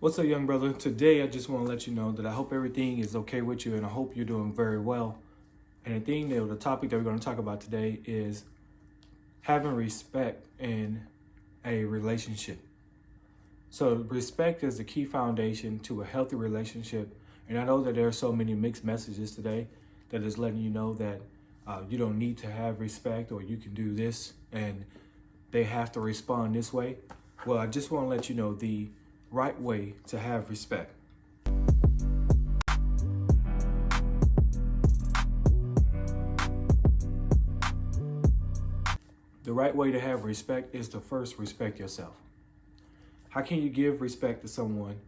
What's up, young brother? Today, I just want to let you know that I hope everything is okay with you and I hope you're doing very well. And the topic that we're going to talk about today is having respect in a relationship. So, respect is the key foundation to a healthy relationship. And I know that there are so many mixed messages today that is letting you know that you don't need to have respect or you can do this and they have to respond this way. Well, I just want to let you know the right way to have respect. The right way to have respect is to first respect yourself. How can you give respect to someone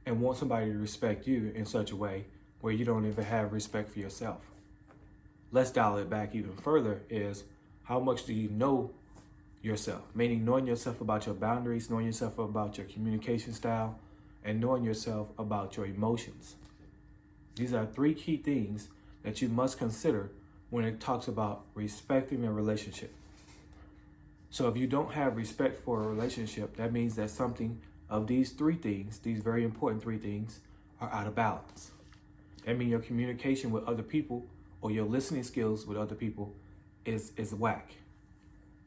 and want somebody to respect you in such a way where you don't even have respect for yourself? Let's dial it back even further is how much do you know yourself? Meaning knowing yourself about your boundaries, knowing yourself about your communication style, and knowing yourself about your emotions. These are three key things that you must consider when it talks about respecting a relationship. So if you don't have respect for a relationship, that means that something of these three things, these very important three things, are out of balance. That means your communication with other people or your listening skills with other people is whack.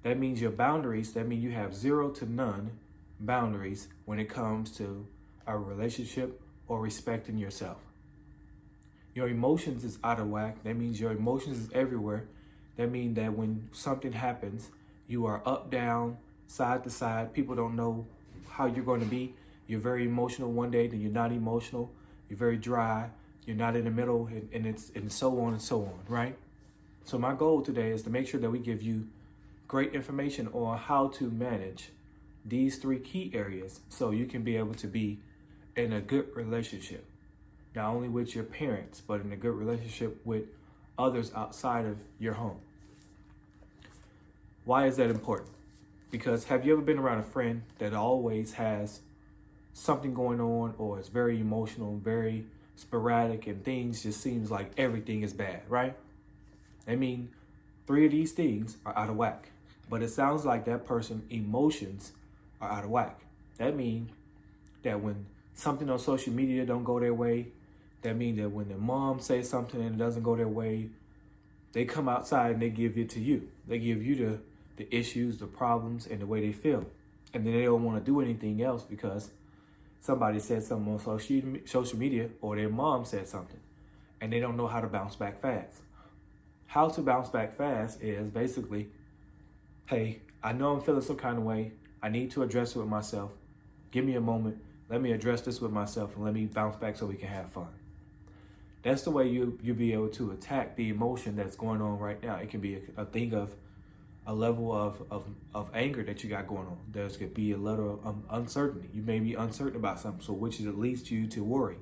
That means your boundaries, that means you have zero to none boundaries when it comes to a relationship or respecting yourself. Your emotions is out of whack. That means your emotions is everywhere. That means that when something happens, you are up, down, side to side. People don't know how you're going to be. You're very emotional one day, then you're not emotional. You're very dry. You're not in the middle, and so on and so on, right? So my goal today is to make sure that we give you great information on how to manage these three key areas so you can be able to be in a good relationship, not only with your parents, but in a good relationship with others outside of your home. Why is that important? Because have you ever been around a friend that always has something going on or is very emotional, very sporadic, and things just seems like everything is bad, right? I mean, three of these things are out of whack, but it sounds like that person's emotions are out of whack. That means that when something on social media don't go their way, that means that when their mom says something and it doesn't go their way, they come outside and they give it to you. They give you the issues, the problems, and the way they feel. And then they don't want to do anything else because somebody said something on social media or their mom said something. And they don't know how to bounce back fast. How to bounce back fast is basically, hey, I know I'm feeling some kind of way. I need to address it with myself. Give me a moment. Let me address this with myself and let me bounce back so we can have fun. That's the way you'll be able to attack the emotion that's going on right now. It can be a thing of a level of anger that you got going on. There's could be a level of uncertainty. You may be uncertain about something, so which leads you to worry,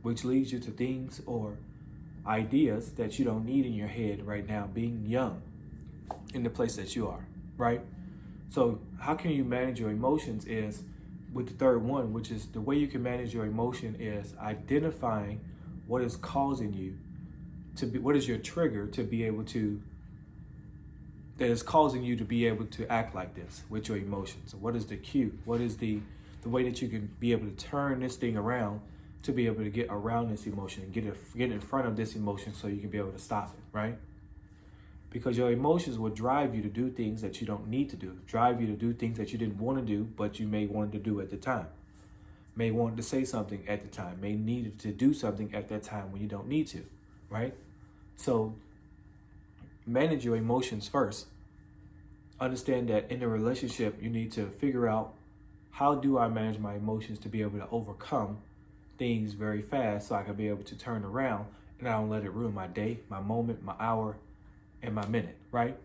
which leads you to things or ideas that you don't need in your head right now, being young in the place that you are, right? So how can you manage your emotions is with the third one, which is the way you can manage your emotion is identifying what is causing you to be, what is your trigger to be able to, that is causing you to be able to act like this with your emotions. What is the cue? What is the way that you can be able to turn this thing around to be able to get around this emotion and get in front of this emotion so you can be able to stop it, right? Because your emotions will drive you to do things that you don't need to do, drive you to do things that you didn't want to do, but you may want to do at the time. May want to say something at the time, may need to do something at that time when you don't need to, right? So manage your emotions first. Understand that in a relationship, you need to figure out how do I manage my emotions to be able to overcome things very fast so I can be able to turn around and I don't let it ruin my day, my moment, my hour, and my minute, right?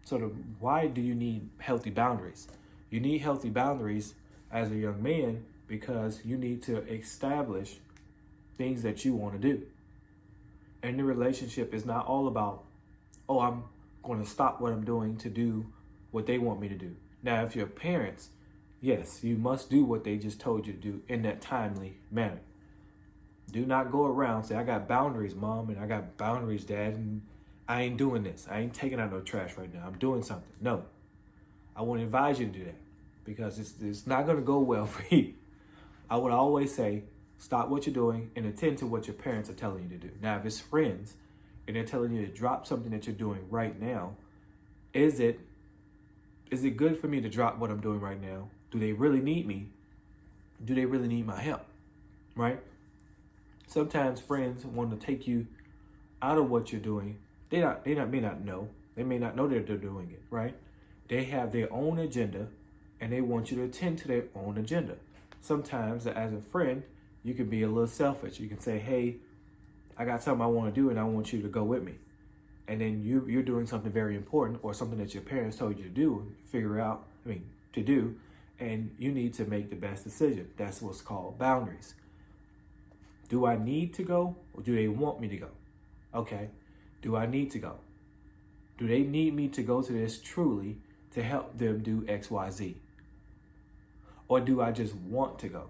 So why do you need healthy boundaries? You need healthy boundaries as a young man because you need to establish things that you want to do. And the relationship is not all about, oh, I'm going to stop what I'm doing to do what they want me to do. Now, if you're parents, yes, you must do what they just told you to do in that timely manner. Do not go around and say, I got boundaries, mom, and I got boundaries, dad, and I ain't doing this. I ain't taking out no trash right now. I'm doing something. No, I won't advise you to do that because it's not going to go well for you. I would always say, stop what you're doing and attend to what your parents are telling you to do. Now, if it's friends and they're telling you to drop something that you're doing right now, is it good for me to drop what I'm doing right now? Do they really need me? Do they really need my help? Right? Sometimes friends want to take you out of what you're doing. They may not know. They may not know that they're doing it, right? They have their own agenda and they want you to attend to their own agenda. Sometimes as a friend, you can be a little selfish. You can say, hey, I got something I want to do and I want you to go with me. And then you're doing something very important or something that your parents told you to do, to do, and you need to make the best decision. That's what's called boundaries. Do I need to go or do they want me to go? Okay. Do I need to go? Do they need me to go to this truly to help them do X, Y, Z? Or do I just want to go?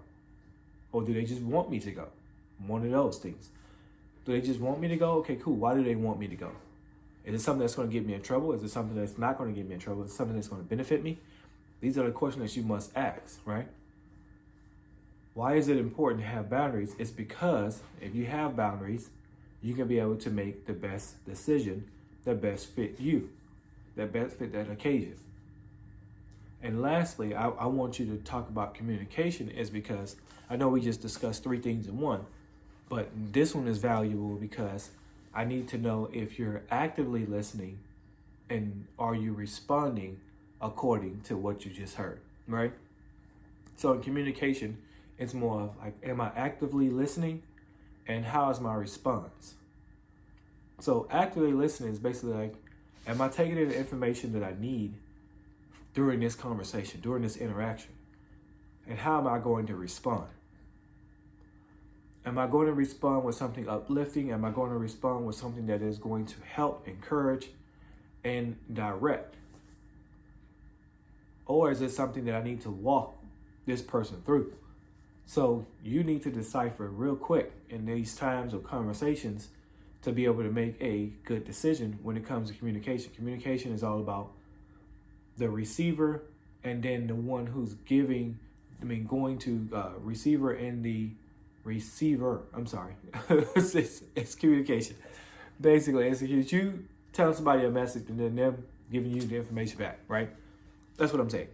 Or do they just want me to go? One of those things. Do they just want me to go? Okay, cool. Why do they want me to go? Is it something that's going to get me in trouble? Is it something that's not going to get me in trouble? Is it something that's going to benefit me? These are the questions that you must ask, right? Why is it important to have boundaries? It's because if you have boundaries, you can be able to make the best decision that best fit you, that best fit that occasion. And lastly, I want you to talk about communication is because I know we just discussed 3 things in one, but this one is valuable because I need to know if you're actively listening and are you responding according to what you just heard, right? So in communication, it's more of like, am I actively listening and how is my response? So actively listening is basically like, am I taking in the information that I need during this conversation, during this interaction? And how am I going to respond? Am I going to respond with something uplifting? Am I going to respond with something that is going to help, encourage, and direct? Or is it something that I need to walk this person through? So you need to decipher real quick in these times of conversations to be able to make a good decision when it comes to communication. Communication is all about the receiver and then the one who's giving, going to receiver and the receiver. I'm sorry. it's communication. Basically, it's you telling somebody a message and then them giving you the information back, right? That's what I'm saying.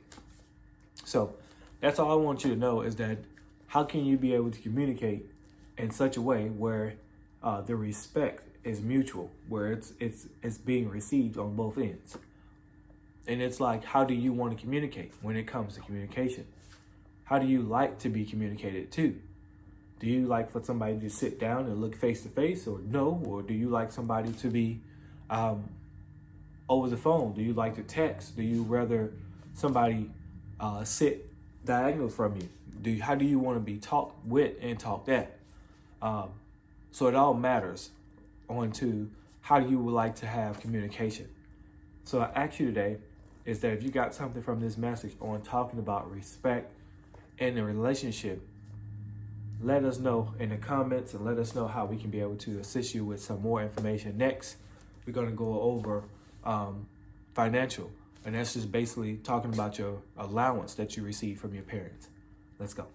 So that's all I want you to know is that how can you be able to communicate in such a way where the respect is mutual, where it's being received on both ends. And it's like, how do you want to communicate when it comes to communication? How do you like to be communicated to? Do you like for somebody to sit down and look face to face or no? Or do you like somebody to be over the phone? Do you like to text? Do you rather somebody sit diagonal from you? How do you want to be talked with and talked at? So it all matters on to how you would like to have communication. So I ask you today is that if you got something from this message on talking about respect in a relationship, let us know in the comments and let us know how we can be able to assist you with some more information. Next, we're going to go over financial, and that's just basically talking about your allowance that you receive from your parents. Let's go.